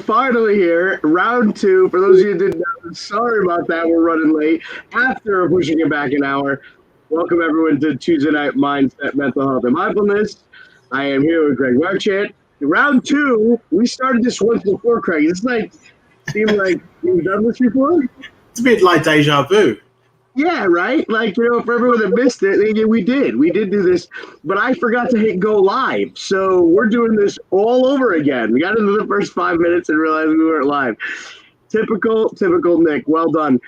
finally here. Round two. For those of you who didn't know, sorry about that. We're running late after pushing it back an hour. Welcome, everyone, to Tuesday Night Mindset, Mental Health, and Mindfulness. I am here with Greg Marchant. Round two, we started this once before, Craig. It's seemed like you've done this before. It's a bit like deja vu. Yeah, right? For everyone that missed it, we did do this, but I forgot to hit go live. So we're doing this all over again. We got into the first 5 minutes and realized we weren't live. Typical Nick. Well done.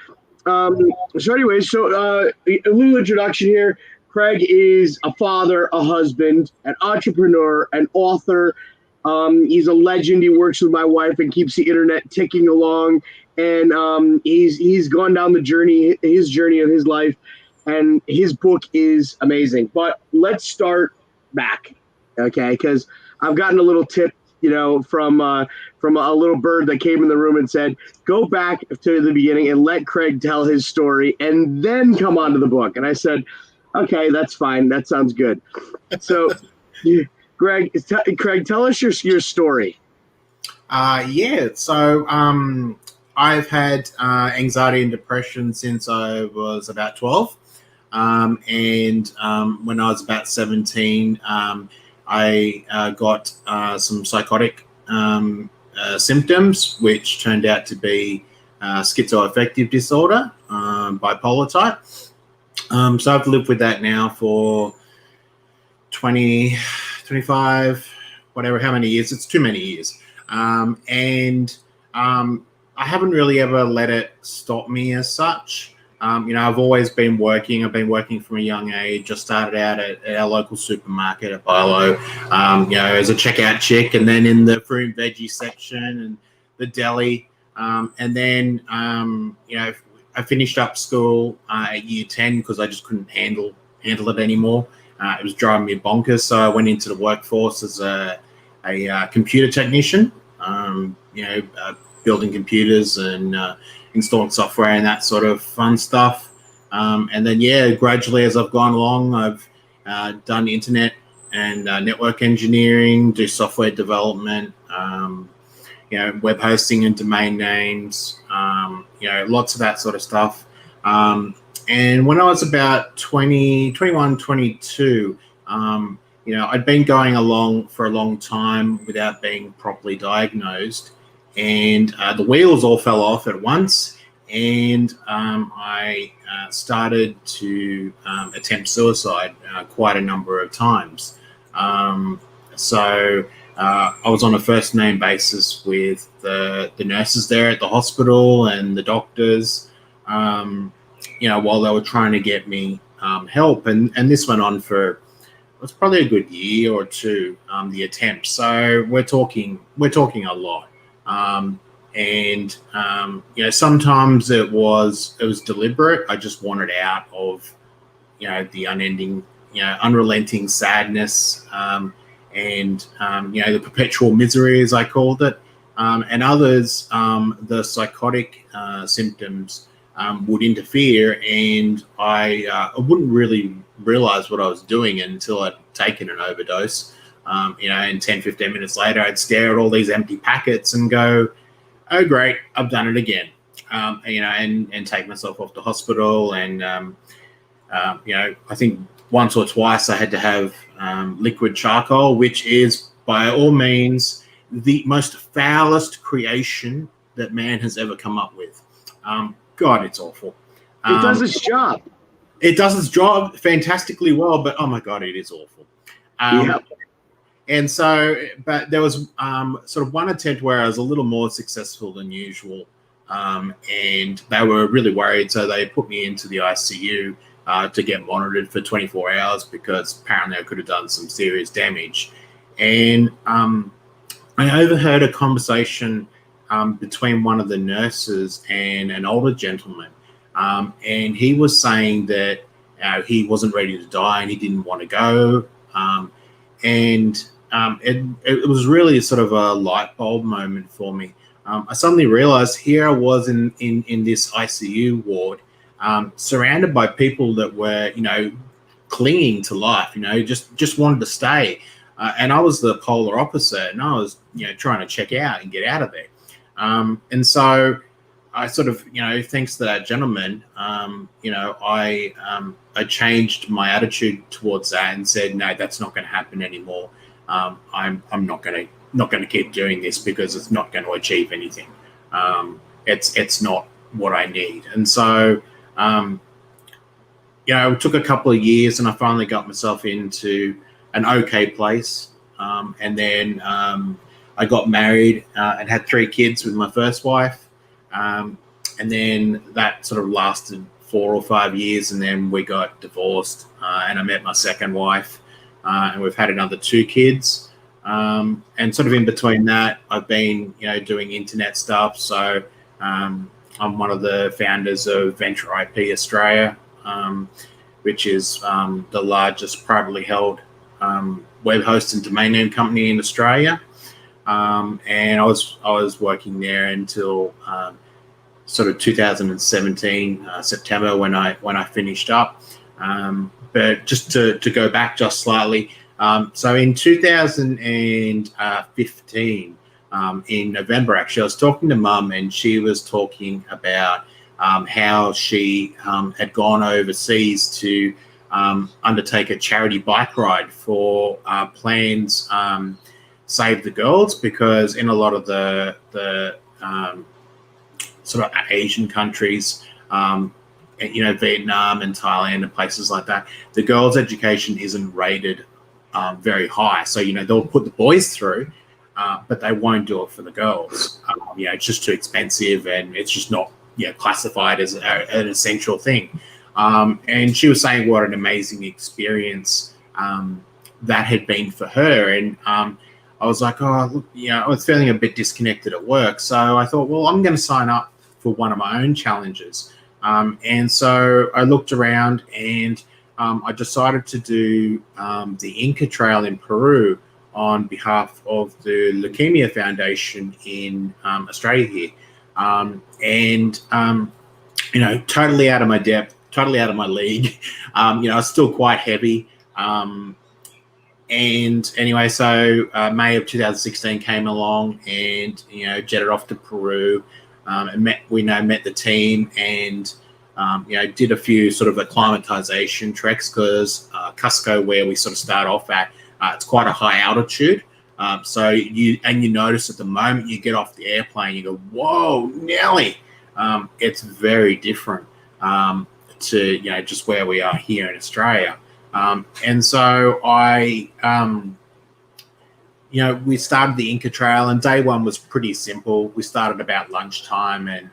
So anyways, a little introduction here. Craig is a father, a husband, an entrepreneur, an author. He's a legend. He works with my wife and keeps the internet ticking along. And he's gone down his journey of his life, and his book is amazing. But let's start back, okay? Because I've gotten a little tip, from a little bird that came in the room and said, go back to the beginning and let Craig tell his story, and then come on to the book. And I said, okay, that's fine. That sounds good. So, Craig, tell us your story. So I've had anxiety and depression since I was about 12. And when I was about 17, I got some psychotic symptoms, which turned out to be schizoaffective disorder, bipolar type. So I've lived with that now for 20, 25, whatever, how many years. It's too many years. I haven't really ever let it stop me as such. I've always been working. I've been working from a young age. I started out at our local supermarket at Bilo, as a checkout chick, and then in the fruit and veggie section and the deli. And then, I finished up school at year 10 because I just couldn't handle it anymore. It was driving me bonkers. So I went into the workforce as a computer technician, building computers and installing software and that sort of fun stuff. And then, gradually as I've gone along, I've done internet and network engineering, do software development, web hosting and domain names, lots of that sort of stuff. And when I was about 21, 22, I'd been going along for a long time without being properly diagnosed. And the wheels all fell off at once, and I started to attempt suicide quite a number of times. So I was on a first name basis with the nurses there at the hospital and the doctors, while they were trying to get me help. And this went on for, it was probably a good year or two, the attempt. So we're talking a lot. Sometimes it was deliberate. I just wanted out of, the unending, unrelenting sadness, the perpetual misery, as I called it. And others, the psychotic symptoms would interfere, and I wouldn't really realize what I was doing until I'd taken an overdose. And 10, 15 minutes later, I'd stare at all these empty packets and go, oh, great, I've done it again. And take myself off to hospital. And, I think once or twice I had to have liquid charcoal, which is by all means the most foulest creation that man has ever come up with. God, it's awful. It does its job. It does its job fantastically well, but oh my God, it is awful. Yep. And so, but there was sort of one attempt where I was a little more successful than usual, and they were really worried. So they put me into the ICU to get monitored for 24 hours because apparently I could have done some serious damage. And I overheard a conversation between one of the nurses and an older gentleman, and he was saying that he wasn't ready to die and he didn't want to go. It was really sort of a light bulb moment for me. I suddenly realized here I was in this ICU ward, surrounded by people that were, clinging to life, just wanted to stay. And I was the polar opposite, and I was, trying to check out and get out of there. And so I sort of, thanks to that gentleman, I changed my attitude towards that and said, no, that's not going to happen anymore. I'm not going to keep doing this because it's not going to achieve anything. It's not what I need. And so, it took a couple of years, and I finally got myself into an okay place. And then I got married and had 3 kids with my first wife. And then that sort of lasted 4 or 5 years, and then we got divorced, and I met my second wife, and we've had another 2 kids. And sort of in between that, I've been, doing internet stuff. So I'm one of the founders of Venture IP Australia, which is the largest privately held web host and domain name company in Australia. And I was working there until sort of 2017 September when I finished up. But just to go back just slightly, so in 2015, in November, actually, I was talking to Mum, and she was talking about how she had gone overseas to undertake a charity bike ride for Plans Save the Girls, because in a lot of the sort of Asian countries, Vietnam and Thailand and places like that, the girls' education isn't rated very high. So, they'll put the boys through, but they won't do it for the girls. It's just too expensive, and it's just not classified as an essential thing. And she was saying what an amazing experience that had been for her. And I was like, oh, look, I was feeling a bit disconnected at work. So I thought, well, I'm going to sign up for one of my own challenges. And so I looked around, and I decided to do the Inca Trail in Peru on behalf of the Leukemia Foundation in Australia here. Totally out of my depth, totally out of my league. It's still quite heavy. And anyway, so May of 2016 came along, and jetted off to Peru, and met the team, and did a few sort of acclimatization treks, because Cusco, where we sort of start off at, it's quite a high altitude. So you notice at the moment you get off the airplane, you go, whoa, Nelly. It's very different to just where we are here in Australia. And so we started the Inca Trail, and day one was pretty simple. We started about lunchtime, and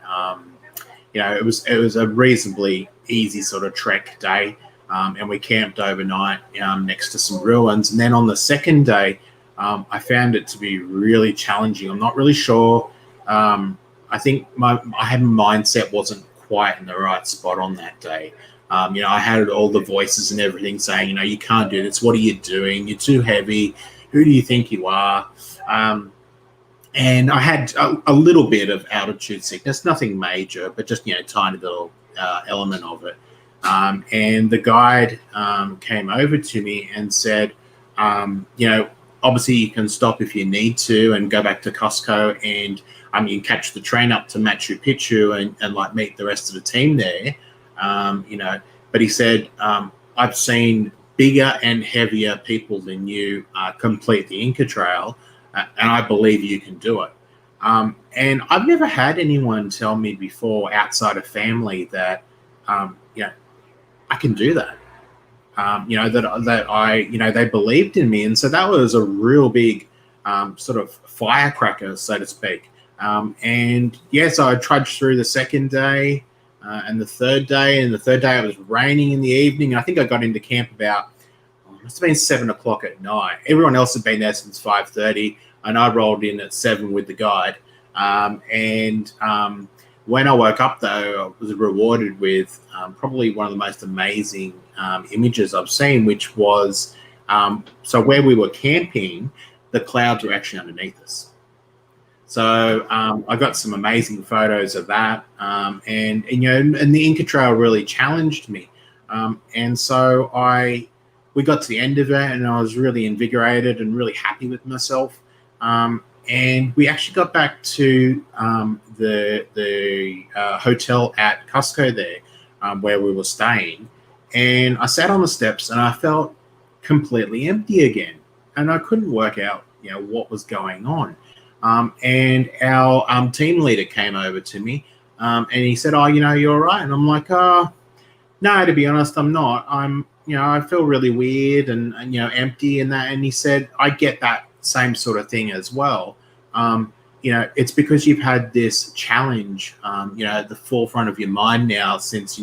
it was a reasonably easy sort of trek day, and we camped overnight next to some ruins. And then on the second day, I found it to be really challenging. I'm not really sure. I think my mindset wasn't quite in the right spot on that day. I had all the voices and everything saying, you can't do this. What are you doing? You're too heavy. Who do you think you are? And I had a little bit of altitude sickness, nothing major, but just, tiny little element of it. And the guide came over to me and said, obviously you can stop if you need to and go back to Cusco, and you can catch the train up to Machu Picchu and like meet the rest of the team there. But he said, I've seen bigger and heavier people than you complete the Inca Trail, and I believe you can do it. And I've never had anyone tell me before, outside of family, that I can do that. That I they believed in me, and so that was a real big sort of firecracker, so to speak. And yes, I trudged through the second day. And the third day, it was raining in the evening. I think I got into camp about, it must have been 7 o'clock at night. Everyone else had been there since 5:30, and I rolled in at 7 with the guide. When I woke up, though, I was rewarded with probably one of the most amazing images I've seen, which was, so where we were camping, the clouds were actually underneath us. So I got some amazing photos of that, and the Inca Trail really challenged me, and so we got to the end of it, and I was really invigorated and really happy with myself. And we actually got back to the hotel at Cusco there, where we were staying. And I sat on the steps and I felt completely empty again. And I couldn't work out, what was going on. And our team leader came over to me, and he said, "Oh, you're all right." And I'm like, no, to be honest, I'm not. I feel really weird and empty and that. And he said, "I get that same sort of thing as well. It's because you've had this challenge, at the forefront of your mind now since,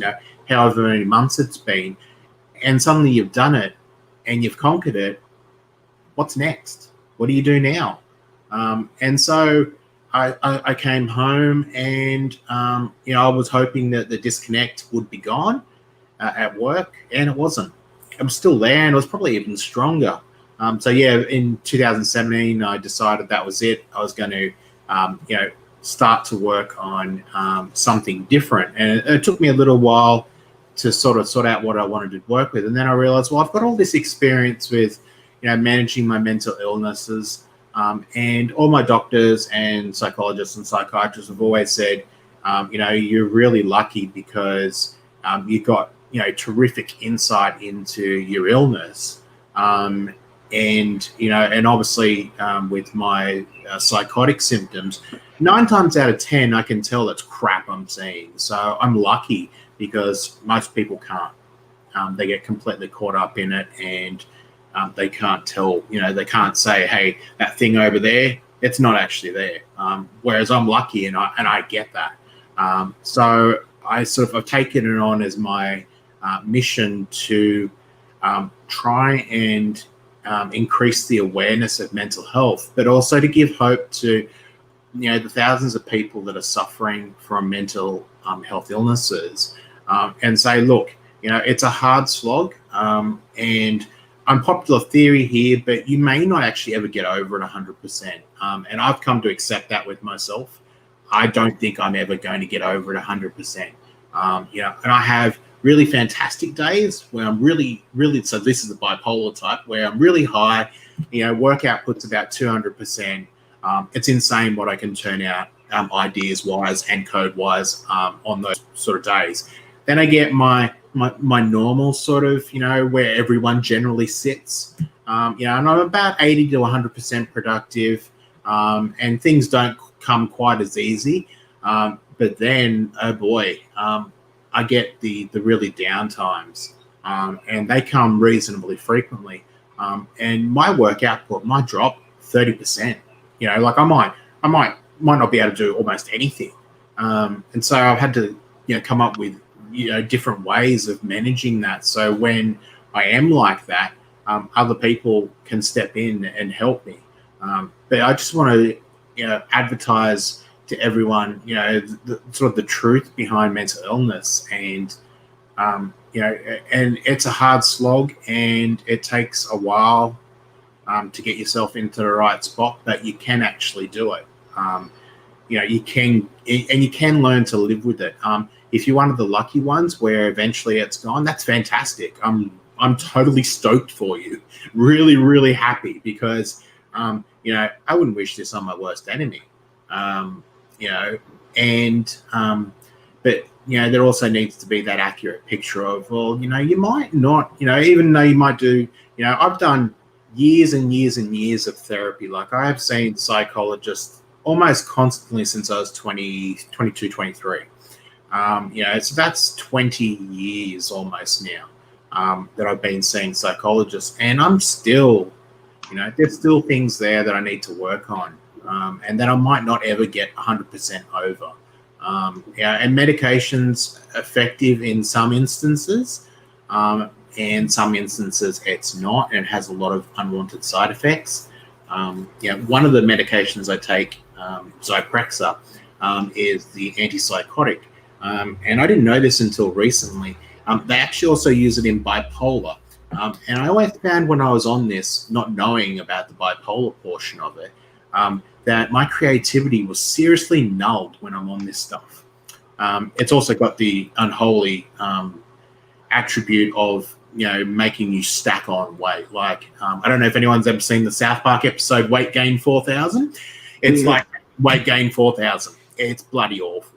however many months it's been, and suddenly you've done it and you've conquered it. What's next? What do you do now?" And so I came home and, I was hoping that the disconnect would be gone at work, and it wasn't. It was still there, and it was probably even stronger. So yeah, in 2017, I decided that was it. I was going to, start to work on something different, and it took me a little while to sort out what I wanted to work with. And then I realized, well, I've got all this experience with, managing my mental illnesses, and all my doctors and psychologists and psychiatrists have always said, you're really lucky because you got terrific insight into your illness, and obviously with my psychotic symptoms, 9 times out of 10 I can tell it's crap I'm seeing. So I'm lucky because most people can't. They get completely caught up in it, and they can't tell. They can't say, "Hey, that thing over there, it's not actually there." Whereas I'm lucky, and I get that. So I I've taken it on as my mission to try and increase the awareness of mental health, but also to give hope to the thousands of people that are suffering from mental health illnesses, and say, look, it's a hard slog, and unpopular theory here, but you may not actually ever get over it 100%. And I've come to accept that with myself. I don't think I'm ever going to get over it 100%. And I have really fantastic days where I'm really, so this is the bipolar type, where I'm really high, work output's about 200%. It's insane what I can turn out ideas wise and code wise on those sort of days. Then I get my normal sort of, where everyone generally sits, and I'm about 80 to 100% productive, and things don't come quite as easy. But then, oh boy, I get the really down times, and they come reasonably frequently. And my work output might drop 30%. Like I might not be able to do almost anything. And so I've had to, come up with, different ways of managing that. So when I am like that, other people can step in and help me. But I just want to, advertise to everyone, the sort of the truth behind mental illness, and and it's a hard slog, and it takes a while to get yourself into the right spot, but you can actually do it. You can learn to live with it. If you're one of the lucky ones where eventually it's gone, that's fantastic. I'm totally stoked for you. Really, really happy, because I wouldn't wish this on my worst enemy. But there also needs to be that accurate picture of, well, you might not, even though you might do, I've done years and years and years of therapy. Like I have seen psychologists almost constantly since I was 22, 23. So that's 20 years almost now that I've been seeing psychologists, and I'm still, there's still things there that I need to work on, and that I might not ever get 100% over. And medication's effective in some instances, and some instances it's not, and it has a lot of unwanted side effects. One of the medications I take, Zyprexa, is the antipsychotic. And I didn't know this until recently. They actually also use it in bipolar. And I always found when I was on this, not knowing about the bipolar portion of it, that my creativity was seriously nulled when I'm on this stuff. It's also got the unholy attribute of, making you stack on weight. Like, I don't know if anyone's ever seen the South Park episode Weight Gain 4000. It's like weight gain 4,000. It's bloody awful.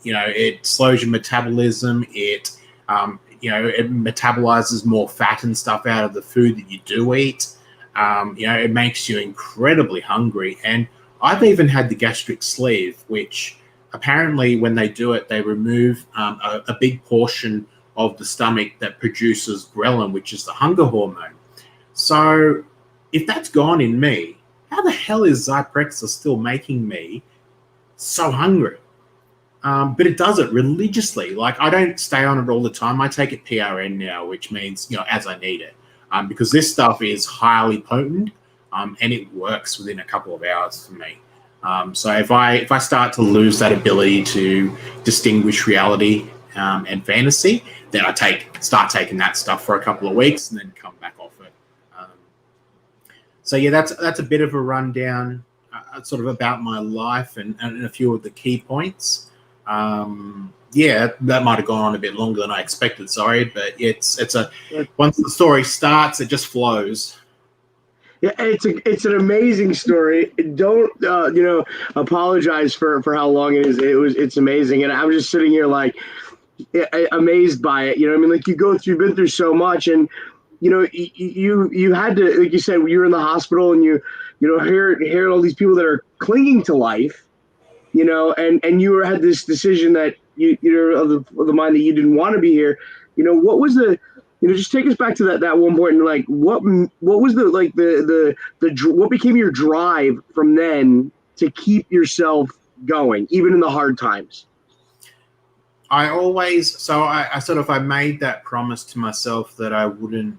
It slows your metabolism. It metabolizes more fat and stuff out of the food that you do eat. It makes you incredibly hungry. And I've even had the gastric sleeve, which apparently when they do it, they remove a big portion of the stomach that produces ghrelin, which is the hunger hormone. So if that's gone in me, how the hell is Zyprexa still making me so hungry? But it does it religiously. Like, I don't stay on it all the time. I take it PRN now, which means, as I need it. Because this stuff is highly potent, and it works within a couple of hours for me. So if I start to lose that ability to distinguish reality and fantasy, then I start taking that stuff for a couple of weeks and then come back off it. So yeah, that's a bit of a rundown, sort of about my life and a few of the key points. Yeah, that might have gone on a bit longer than I expected. Sorry, but it's once the story starts, it just flows. Yeah, it's an amazing story. Don't apologize for how long it is. It's amazing, and I'm just sitting here like amazed by it. You know what I mean? Like, you've been through so much, and you had to, like you said, you were in the hospital, and hear all these people that are clinging to life, and you had this decision that you're of the mind that you didn't want to be here. What was the, just take us back to that one point, and like what was what became your drive from then to keep yourself going even in the hard times? I made that promise to myself that I wouldn't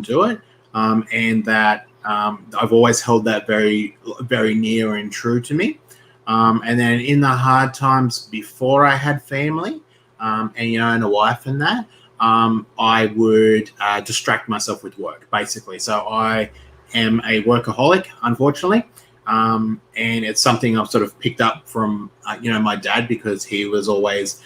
do it, and that I've always held that very, very near and true to me. And then in the hard times before I had family, and a wife and that, I would distract myself with work, basically. So I am a workaholic, unfortunately. And it's something I've sort of picked up from, my dad, because he was always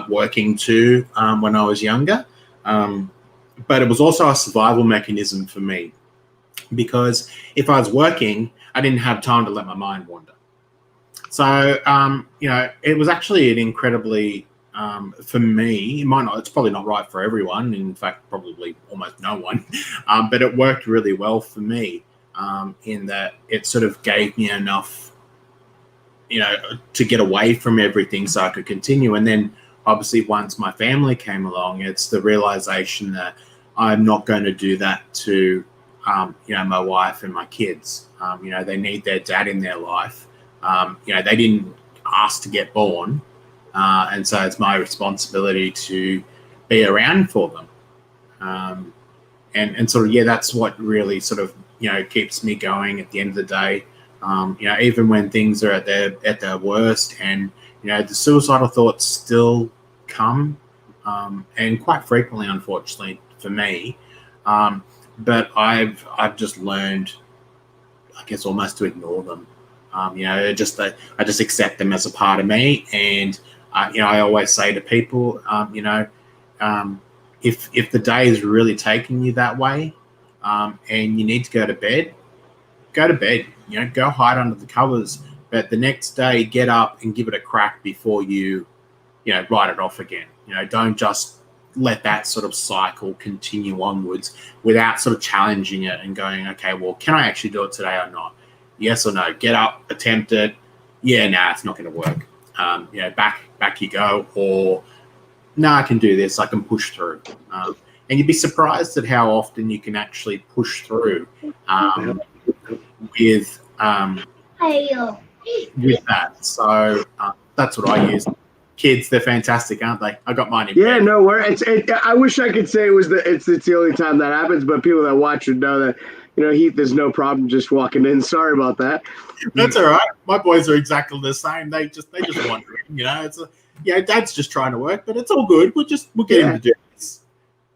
working too when I was younger. But it was also a survival mechanism for me, because if I was working, I didn't have time to let my mind wander. So, it was actually an incredibly, for me, it's probably not right for everyone. In fact, probably almost no one, but it worked really well for me, in that it sort of gave me enough, to get away from everything so I could continue. And then obviously once my family came along, it's the realization that I'm not going to do that to, my wife and my kids. They need their dad in their life. They didn't ask to get born. And so it's my responsibility to be around for them. And sort of, that's what really sort of, keeps me going at the end of the day. Even when things are at their worst, and, the suicidal thoughts still come, and quite frequently, unfortunately for me. But I've just learned, I guess, almost to ignore them. I just accept them as a part of me. And, I always say to people, if the day is really taking you that way, and you need to go to bed, go hide under the covers. But the next day, get up and give it a crack before you, write it off again. Don't just let that sort of cycle continue onwards without sort of challenging it and going, okay, well, can I actually do it today or not? Yes or no? Get up, attempt it. Yeah, it's not going to work. Back you go. Or, I can do this. I can push through. And you'd be surprised at how often you can actually push through with that. So that's what I use. Kids, they're fantastic, aren't they? I got mine in bed. No, I wish I could say it's the only time that happens, but people that watch would know that, Heath, there's no problem just walking in. Sorry about that. That's all right. My boys are exactly the same. They just wondering, it's Dad's just trying to work, but it's all good. We'll get him to do this.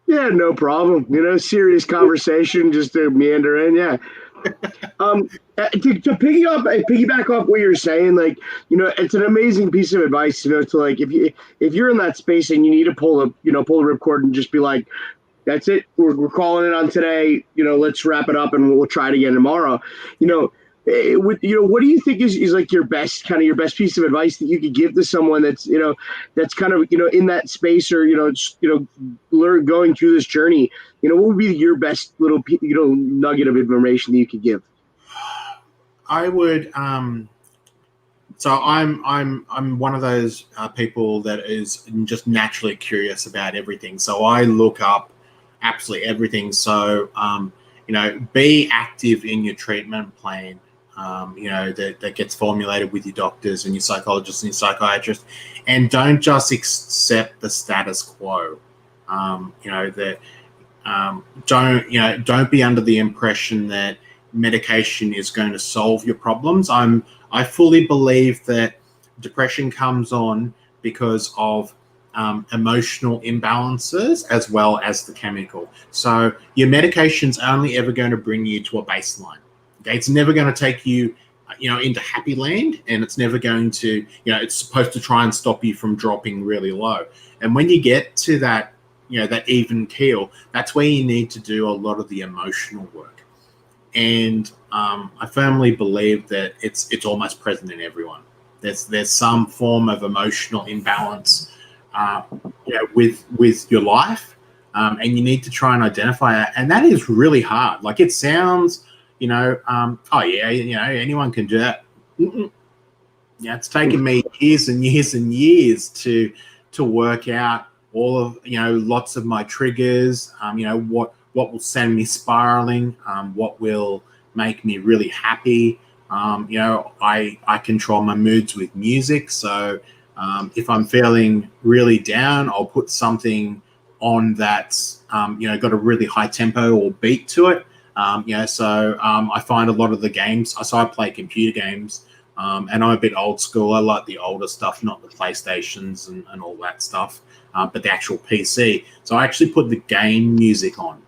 Yeah, no problem. Serious conversation, just to meander in. Yeah. To piggyback off what you're saying, like, it's an amazing piece of advice, to like, if you're in that space and you need to pull the ripcord and just be like, that's it, we're calling it on today, let's wrap it up and we'll try it again tomorrow. with what do you think is like your best piece of advice that you could give to someone that's that's kind of in that space, or learn going through this journey? What would be your best little nugget of information that you could give? I would. So I'm one of those people that is just naturally curious about everything. So I look up absolutely everything. So be active in your treatment plan. That gets formulated with your doctors and your psychologists and your psychiatrists, and don't just accept the status quo. That don't be under the impression that medication is going to solve your problems. I fully believe that depression comes on because of emotional imbalances as well as the chemical. So your medication's only ever going to bring you to a baseline. Okay, it's never going to take you, into happy land, and it's never going to, it's supposed to try and stop you from dropping really low. And when you get to that, that even keel, that's where you need to do a lot of the emotional work. And I firmly believe that it's almost present in everyone. There's some form of emotional imbalance, with your life, and you need to try and identify it. And that is really hard. Like, it sounds, oh yeah, anyone can do that. Mm-mm. Yeah, it's taken me years and years and years to work out all of lots of my triggers. What will send me spiraling, what will make me really happy. I control my moods with music. So if I'm feeling really down, I'll put something on that's got a really high tempo or beat to it. I find a lot of the games. So I play computer games, and I'm a bit old school. I like the older stuff, not the PlayStations and all that stuff, but the actual PC. So I actually put the game music on.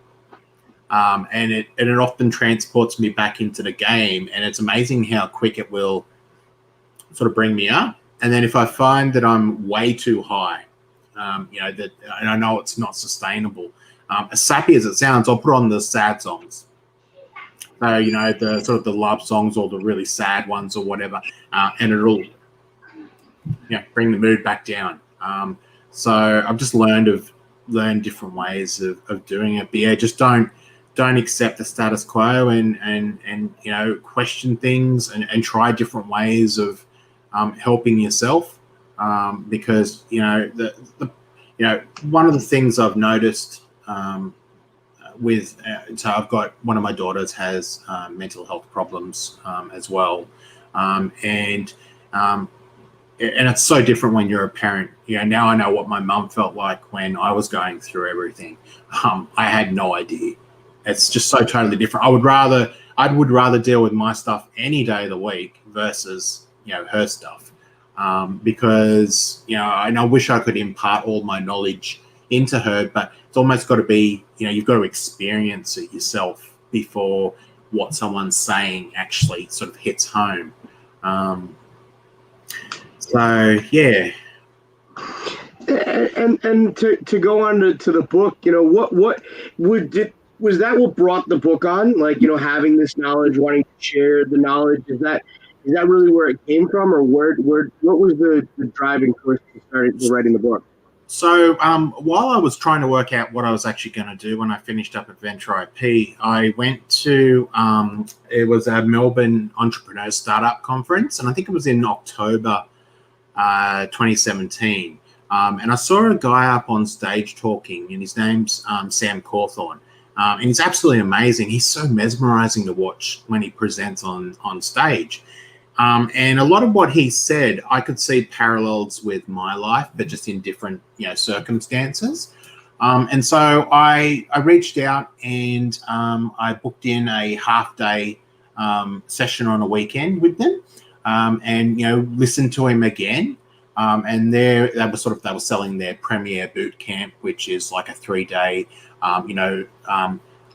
And it often transports me back into the game, and it's amazing how quick it will sort of bring me up. And then if I find that I'm way too high, and I know it's not sustainable, as sappy as it sounds, I'll put on the sad songs. So the sort of the love songs or the really sad ones or whatever, and it'll bring the mood back down. So I've just learned different ways of doing it. But yeah, just don't accept the status quo, and question things, and try different ways of helping yourself, because one of the things I've noticed so I've got one of my daughters has mental health problems as well, and it's so different when you're a parent. Now I know what my mum felt like when I was going through everything. I had no idea. It's just so totally different. I would rather deal with my stuff any day of the week versus her stuff, because and I wish I could impart all my knowledge into her, but it's almost got to be you've got to experience it yourself before what someone's saying actually sort of hits home. So yeah. And to go on to the book, what was that what brought the book on? Like, having this knowledge, wanting to share the knowledge, is that really where it came from, or what was the driving force to start writing the book? So while I was trying to work out what I was actually going to do when I finished up at Venture IP, I went to it was a Melbourne Entrepreneur Startup Conference, and I think it was in October 2017. And I saw a guy up on stage talking, and his name's Sam Cawthorn. And he's absolutely amazing. He's so mesmerizing to watch when he presents on stage. And a lot of what he said, I could see parallels with my life, but just in different circumstances. And so I reached out, and I booked in a half-day session on a weekend with them, and listened to him again. And they were selling their Premier Boot Camp, which is like a 3-day,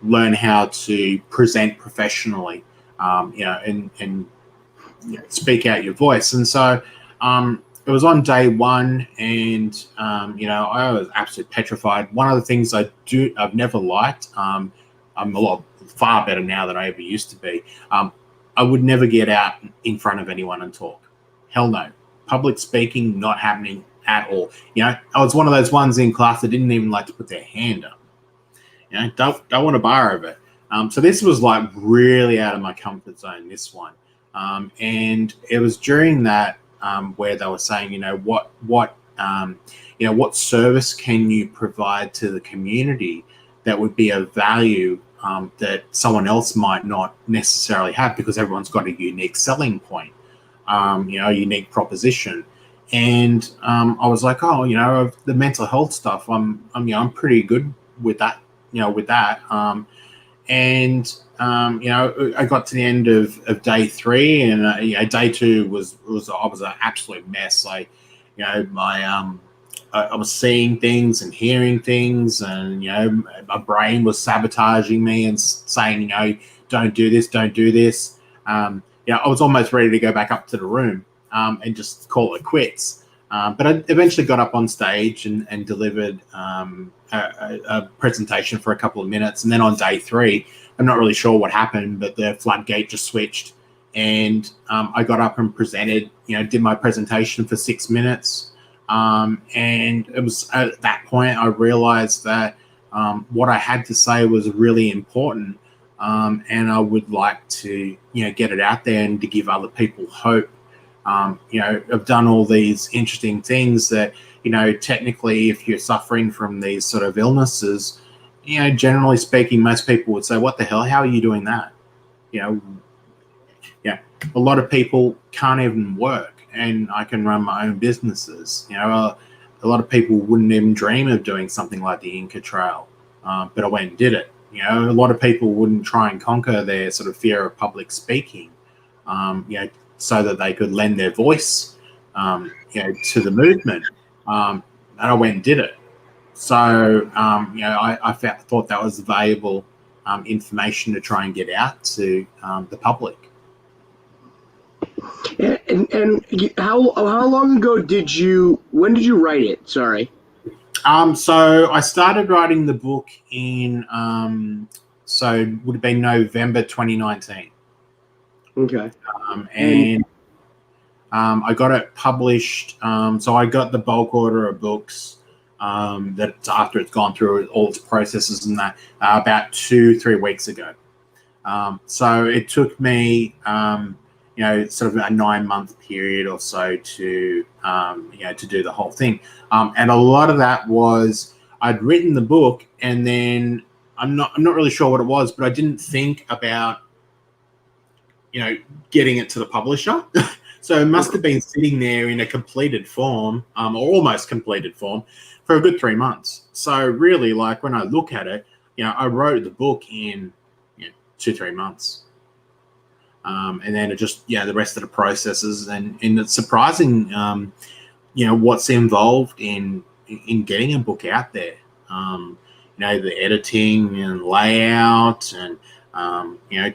learn how to present professionally, and speak out your voice. And so it was on day one, and I was absolutely petrified. One of the things I've never liked, I'm far better now than I ever used to be. I would never get out in front of anyone and talk. Hell no. Public speaking, not happening at all. I was one of those ones in class that didn't even like to put their hand up. Don't want to borrow of it. So this was like really out of my comfort zone, this one. And it was during that where they were saying, what service can you provide to the community that would be of value that someone else might not necessarily have, because everyone's got a unique selling point, a unique proposition. And I was like, the mental health stuff, I'm pretty good with that, I got to the end of day 3, and day 2 was an absolute mess. Like, I was seeing things and hearing things, and my brain was sabotaging me and saying, don't do this, don't do this. I was almost ready to go back up to the room and just call it quits. But I eventually got up on stage and delivered a presentation for a couple of minutes. And then on day 3, I'm not really sure what happened, but the floodgate just switched. And I got up and presented, did my presentation for 6 minutes. And it was at that point I realized that what I had to say was really important. And I would like to, get it out there and to give other people hope. I've done all these interesting things that, technically, if you're suffering from these sort of illnesses, generally speaking, most people would say, what the hell, how are you doing that? A lot of people can't even work, and I can run my own businesses. A lot of people wouldn't even dream of doing something like the Inca Trail, but I went and did it. A lot of people wouldn't try and conquer their sort of fear of public speaking, so that they could lend their voice, to the movement. And I went and did it. So, I thought that was valuable information to try and get out to the public. And how long ago when did you write it? Sorry. So I started writing the book in, so it would have been November 2019. Okay. And I got it published. So I got the bulk order of books that after it's gone through all its processes and that about 2-3 weeks ago. So it took me, sort of a 9-month period or so to do the whole thing. And a lot of that was I'd written the book, and then I'm not really sure what it was, but I didn't think about, getting it to the publisher. So it must have been sitting there in a completed form, or almost completed form, for a good 3 months. So really, like, when I look at it, I wrote the book in 2-3 months. And then it just, the rest of the processes, and it's surprising, what's involved in getting a book out there. The editing and layout, and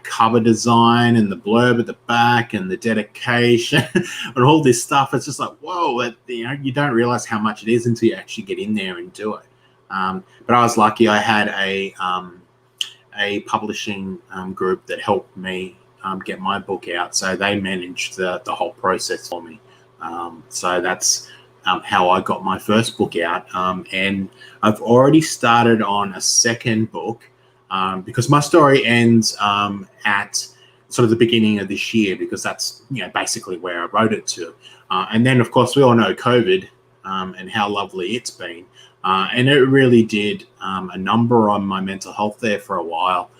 cover design, and the blurb at the back, and the dedication, and all this stuff. It's just like, whoa, you don't realize how much it is until you actually get in there and do it. But I was lucky; I had a publishing group that helped me get my book out, so they managed the whole process for me. So that's how I got my first book out, and I've already started on a second book, because my story ends at sort of the beginning of this year, because that's basically where I wrote it to. And then, of course, we all know COVID and how lovely it's been, and it really did a number on my mental health there for a while.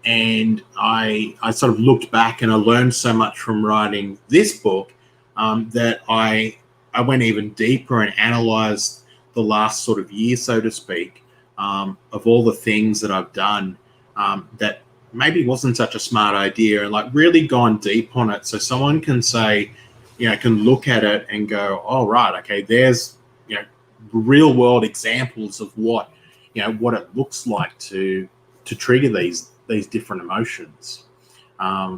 And I sort of looked back, and I learned so much from writing this book that I went even deeper and analysed the last sort of year, so to speak, of all the things that I've done that maybe wasn't such a smart idea, and like really gone deep on it, so someone can say, can look at it and go, oh, right, okay, there's real world examples of what it looks like to trigger these different emotions.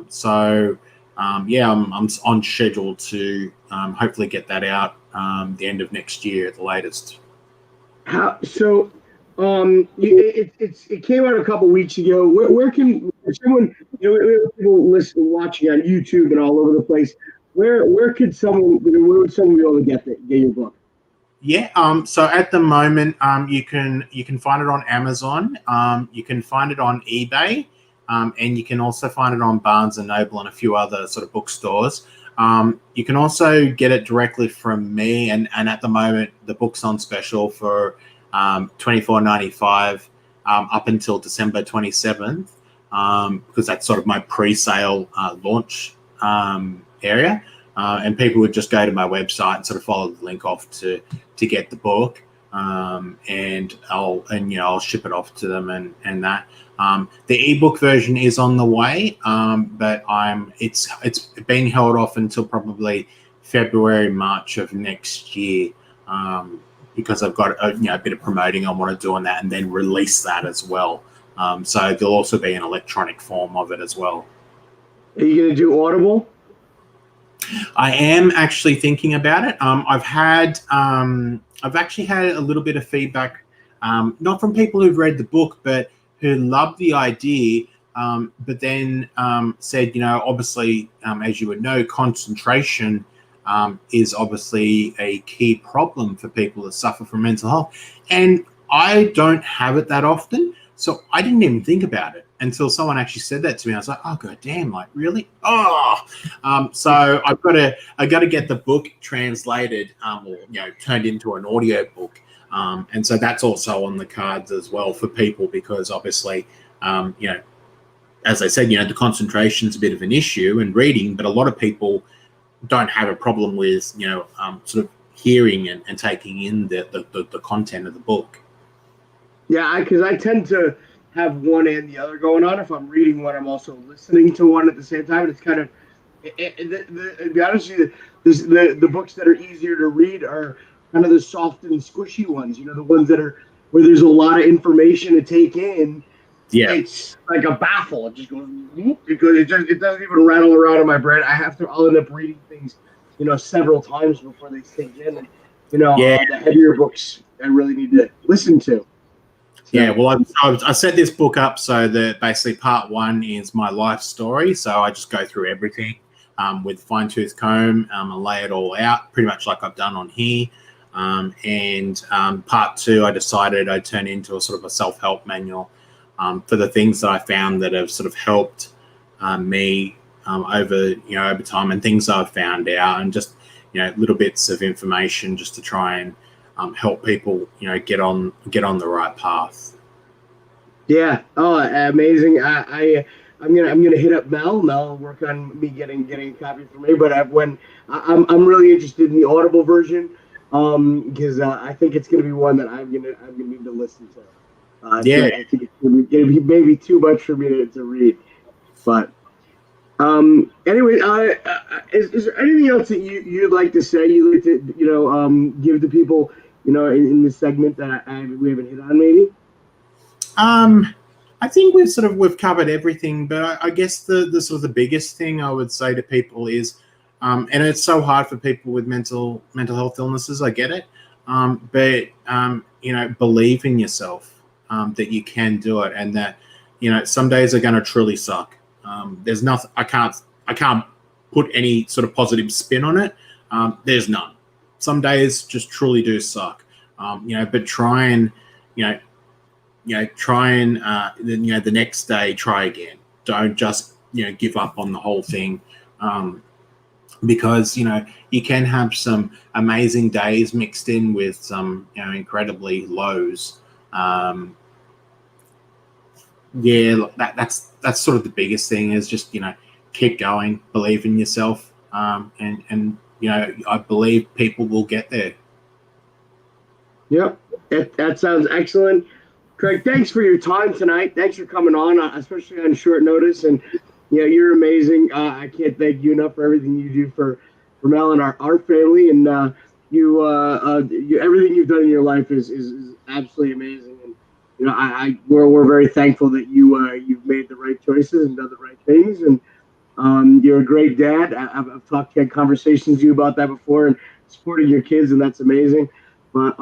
So I'm on schedule to hopefully get that out the end of next year at the latest. It came out a couple weeks ago. Where can if someone, we have people listening, watching on YouTube and all over the place. Where could someone, where would someone be able to get your book? Yeah. So at the moment, you can find it on Amazon. You can find it on eBay, and you can also find it on Barnes and Noble and a few other sort of bookstores. You can also get it directly from me, and at the moment, the book's on special for $24.95 up until December 27th, because that's sort of my pre-sale launch area. And people would just go to my website and sort of follow the link off to get the book, and I'll ship it off to them and that. The ebook version is on the way, but it's being held off until probably February, March of next year, because I've got a bit of promoting I want to do on that, and then release that as well. So there'll also be an electronic form of it as well. Are you going to do Audible? I am actually thinking about it. I've actually had a little bit of feedback, not from people who've read the book, but who love the idea, but then said, obviously, as you would know, concentration is obviously a key problem for people that suffer from mental health. And I don't have it that often, so I didn't even think about it until someone actually said that to me. I was like, oh god damn, like really? So I got to get the book translated, or turned into an audio book, and so that's also on the cards as well for people, because obviously, as I said, the concentration's a bit of an issue in reading, but a lot of people don't have a problem with sort of hearing and taking in the content of the book. Yeah, because I tend to have one and the other going on. If I'm reading one, I'm also listening to one at the same time. And it's kind of, to be honest with you, the books that are easier to read are kind of the soft and squishy ones. The ones that are where there's a lot of information to take in. Yeah. It's like a baffle. It just goes because it doesn't even rattle around in my brain. I'll end up reading things, several times before they sink in. And the heavier books I really need to listen to. So. Yeah, well, I set this book up so that basically part one is my life story. So I just go through everything with fine-tooth comb and lay it all out, pretty much like I've done on here. And part two, I decided I'd turn into a sort of a self-help manual for the things that I found that have sort of helped me over time, and things I've found out, and just little bits of information just to try and help people, get on the right path. Yeah. Oh, amazing. I'm gonna hit up Mel. Mel will work on me getting a copy for me. But I'm really interested in the Audible version, because I think it's gonna be one that I'm gonna need to listen to. I think it's gonna be maybe too much for me to read. But anyway, is there anything else that you'd like to say? You'd like to give the people in this segment that we haven't hit on, maybe? I think we've covered everything, but I guess the sort of the biggest thing I would say to people is, and it's so hard for people with mental health illnesses. I get it, but believe in yourself, that you can do it, and that some days are going to truly suck. There's nothing. I can't put any sort of positive spin on it. There's none. Some days just truly do suck. But try and the next day try again. Don't just give up on the whole thing, because you can have some amazing days mixed in with some incredibly lows. That's sort of the biggest thing, is just keep going, believe in yourself, and I believe people will get there. Yep, that sounds excellent. Craig, thanks for your time tonight. Thanks for coming on, especially on short notice. And you're amazing. I can't thank you enough for everything you do for Mel and our family. And everything you've done in your life is absolutely amazing. And we're very thankful that you've made the right choices and done the right things. And you're a great dad. I've had conversations with you about that before, and supporting your kids, and that's amazing. But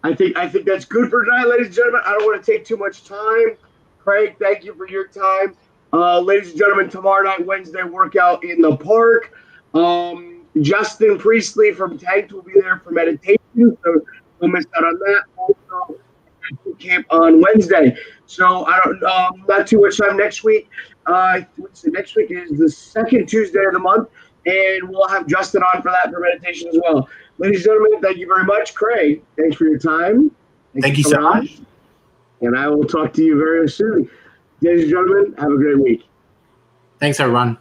I think that's good for tonight, ladies and gentlemen. I don't want to take too much time. Craig, thank you for your time. Ladies and gentlemen, tomorrow night, Wednesday, workout in the park. Justin Priestley from Tanked will be there for meditation, so don't miss out on that. Also, camp on Wednesday. So I don't not too much time next week. Next week is the second Tuesday of the month, and we'll have Justin on for that for meditation as well. Ladies and gentlemen, thank you very much. Craig, thanks for your time. Thank you for so coming on. much. And I will talk to you very soon. Ladies and gentlemen, have a great week. Thanks, everyone.